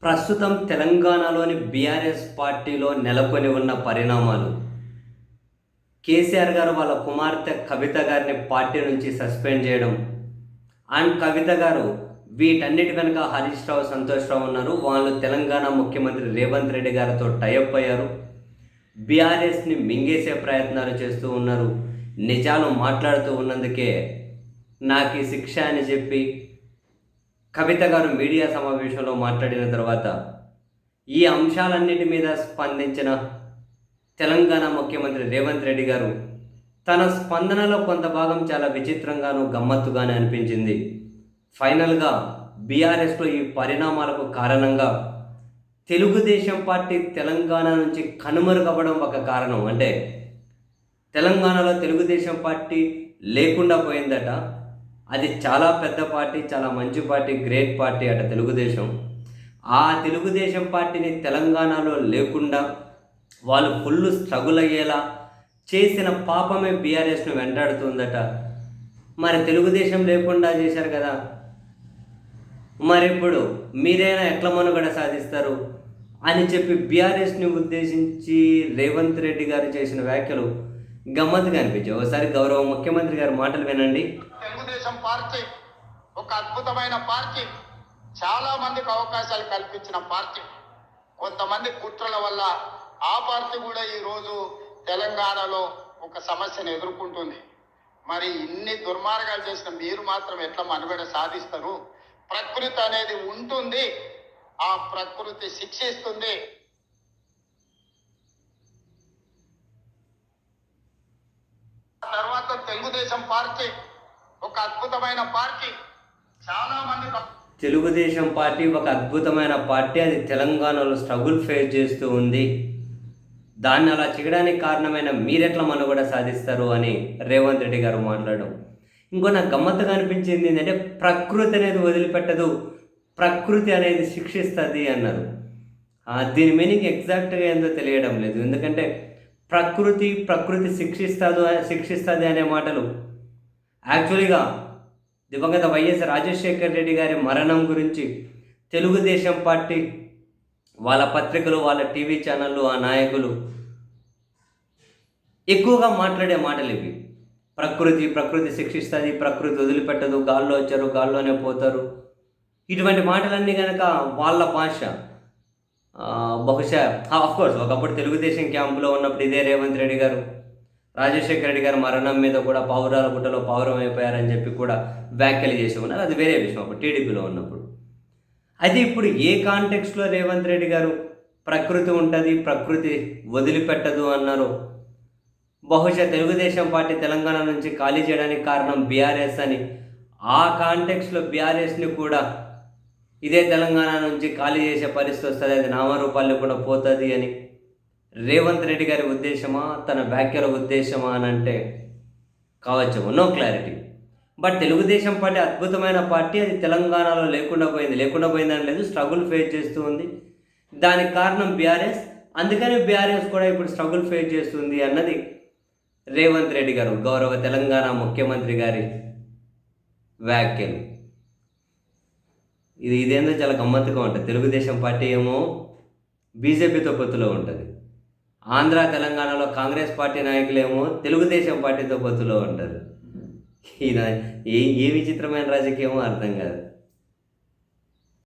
ప్రస్తుతం తెలంగాణలోని బీఆర్ఎస్ పార్టీలో నెలకొని ఉన్న పరిణామాలు. కేసీఆర్ గారు వాళ్ళ కుమార్తె కవిత గారిని పార్టీ నుంచి సస్పెండ్ చేయడం అండ్ కవిత గారు వీటన్నిటి వెనుక హరీష్ రావు, సంతోష్ రావు ఉన్నారు. వాళ్ళు తెలంగాణ ముఖ్యమంత్రి రేవంత్ రెడ్డి గారితో టైఅప్ అయ్యారు. బీఆర్ఎస్ని మింగేసే ప్రయత్నాలు చేస్తూ ఉన్నారు. నిజాలు మాట్లాడుతూ ఉన్నందుకే నాకు ఈ శిక్ష అని చెప్పి కవిత గారు మీడియా సమావేశంలో మాట్లాడిన తర్వాత ఈ అంశాలన్నిటి మీద స్పందించిన తెలంగాణ ముఖ్యమంత్రి రేవంత్ రెడ్డి గారు తన స్పందనలో కొంత భాగం చాలా విచిత్రంగాను గమ్మత్తుగానే అనిపించింది. ఫైనల్గా బీఆర్ఎస్లో ఈ పరిణామాలకు కారణంగా తెలుగుదేశం పార్టీ తెలంగాణ నుంచి కనుమరుగవ్వడం ఒక కారణం. అంటే తెలంగాణలో తెలుగుదేశం పార్టీ లేకుండా పోయిందట. అది చాలా పెద్ద పార్టీ, చాలా మంచి పార్టీ, గ్రేట్ పార్టీ అట తెలుగుదేశం. ఆ తెలుగుదేశం పార్టీని తెలంగాణలో లేకుండా వాళ్ళు ఫుల్ స్ట్రగుల్ అయ్యేలా చేసిన పాపమే బీఆర్ఎస్ను వెంటాడుతుందట. మరి తెలుగుదేశం లేకుండా చేశారు కదా, మరి ఇప్పుడు మీరైనా ఎట్లా మనుగడ సాధిస్తారు అని చెప్పి బీఆర్ఎస్ని ఉద్దేశించి రేవంత్ రెడ్డి గారు చేసిన వ్యాఖ్యలు గమ్మత్తుగా అనిపించాయి. ఒకసారి గౌరవ ముఖ్యమంత్రి గారి మాటలు వినండి. తెలుగుదేశం పార్టీ ఒక అద్భుతమైన పార్టీ, చాలా మందికి అవకాశాలు కల్పించిన పార్టీ. కొంతమంది కుట్రల వల్ల ఆ పార్టీ కూడా ఈరోజు తెలంగాణలో ఒక సమస్యను ఎదుర్కొంటుంది. మరి ఇన్ని దుర్మార్గాలు చేసిన మీరు మాత్రం ఎట్లా మనుగడ సాధిస్తారు? ప్రకృతి అనేది ఉంటుంది, ఆ ప్రకృతి శిక్షిస్తుంది. తర్వాత తెలుగుదేశం పార్టీ ఒక అద్భుతమైన పార్టీ, చాలా మంది తెలుగుదేశం పార్టీ ఒక అద్భుతమైన పార్టీ, అది తెలంగాణలో స్ట్రగుల్ ఫేస్ చేస్తూ ఉంది. దాన్ని అలా చేయడానికి కారణమైన మీరెట్లా మనుగడ సాధిస్తారు అని రేవంత్ రెడ్డి గారు మాట్లాడడం. ఇంకో నాకు గమ్మత్తుగా అనిపించింది ఏంటంటే ప్రకృతి అనేది వదిలిపెట్టదు, ప్రకృతి అనేది శిక్షిస్తుంది అన్నారు. దీని మీనింగ్ ఎగ్జాక్ట్గా ఏందో తెలియడం లేదు. ఎందుకంటే ప్రకృతి శిక్షిస్తుంది అనే మాటలు యాక్చువల్గా దివంగత వైఎస్ రాజశేఖర రెడ్డి గారి మరణం గురించి తెలుగుదేశం పార్టీ వాళ్ళ పత్రికలు, వాళ్ళ టీవీ ఛానళ్ళు, ఆ నాయకులు ఎక్కువగా మాట్లాడే మాటలు ఇవి. ప్రకృతి శిక్షిస్తుంది, ప్రకృతి వదిలిపెట్టదు, గాల్లో వచ్చారు గాల్లోనే పోతారు. ఇటువంటి మాటలన్నీ కనుక వాళ్ళ భాష. బహుశా ఆఫ్కోర్స్ ఒకప్పుడు తెలుగుదేశం క్యాంపులో ఉన్నప్పుడు ఇదే రేవంత్ రెడ్డి గారు రాజశేఖర రెడ్డి గారి మరణం మీద కూడా పావురాల గుట్టలో పావురం అయిపోయారని చెప్పి కూడా వ్యాఖ్యలు చేసి ఉన్నారు. అది వేరే విషయం అప్పుడు టీడీపీలో ఉన్నప్పుడు. అయితే ఇప్పుడు ఏ కాంటెక్స్ట్లో రేవంత్ రెడ్డి గారు ప్రకృతి ఉంటుంది, ప్రకృతి వదిలిపెట్టదు అన్నారు. బహుశా తెలుగుదేశం పార్టీ తెలంగాణ నుంచి ఖాళీ చేయడానికి కారణం బీఆర్ఎస్ అని, ఆ కాంటెక్స్లో బీఆర్ఎస్ని కూడా ఇదే తెలంగాణ నుంచి ఖాళీ చేసే పరిస్థితి వస్తుంది, అది నామరూపాల్లో కూడా పోతుంది అని రేవంత్ రెడ్డి గారి ఉద్దేశమా, తన వ్యాఖ్యల ఉద్దేశమా అని అంటే కావచ్చు, no clarity. But Telugu Desam party అద్భుతమైన పార్టీ, అది తెలంగాణలో లేకుండా పోయిందని లేదు, స్ట్రగుల్ ఫేస్ చేస్తూ ఉంది. దానికి కారణం బీఆర్ఎస్, అందుకని బీఆర్ఎస్ కూడా ఇప్పుడు స్ట్రగుల్ ఫేస్ చేస్తుంది అన్నది రేవంత్ రెడ్డి గారు, గౌరవ తెలంగాణ ముఖ్యమంత్రి గారి వ్యాఖ్యలు. ఇదేందో చాలా గమ్మత్తుగా ఉంటుంది. తెలుగుదేశం పార్టీ ఏమో బీజేపీతో పొత్తులో ఉంటుంది, ఆంధ్ర తెలంగాణలో కాంగ్రెస్ పార్టీ నాయకులేమో తెలుగుదేశం పార్టీతో పొత్తులో ఉంటారు. ఏ విచిత్రమైన రాజకీయమో అర్థం కాదు.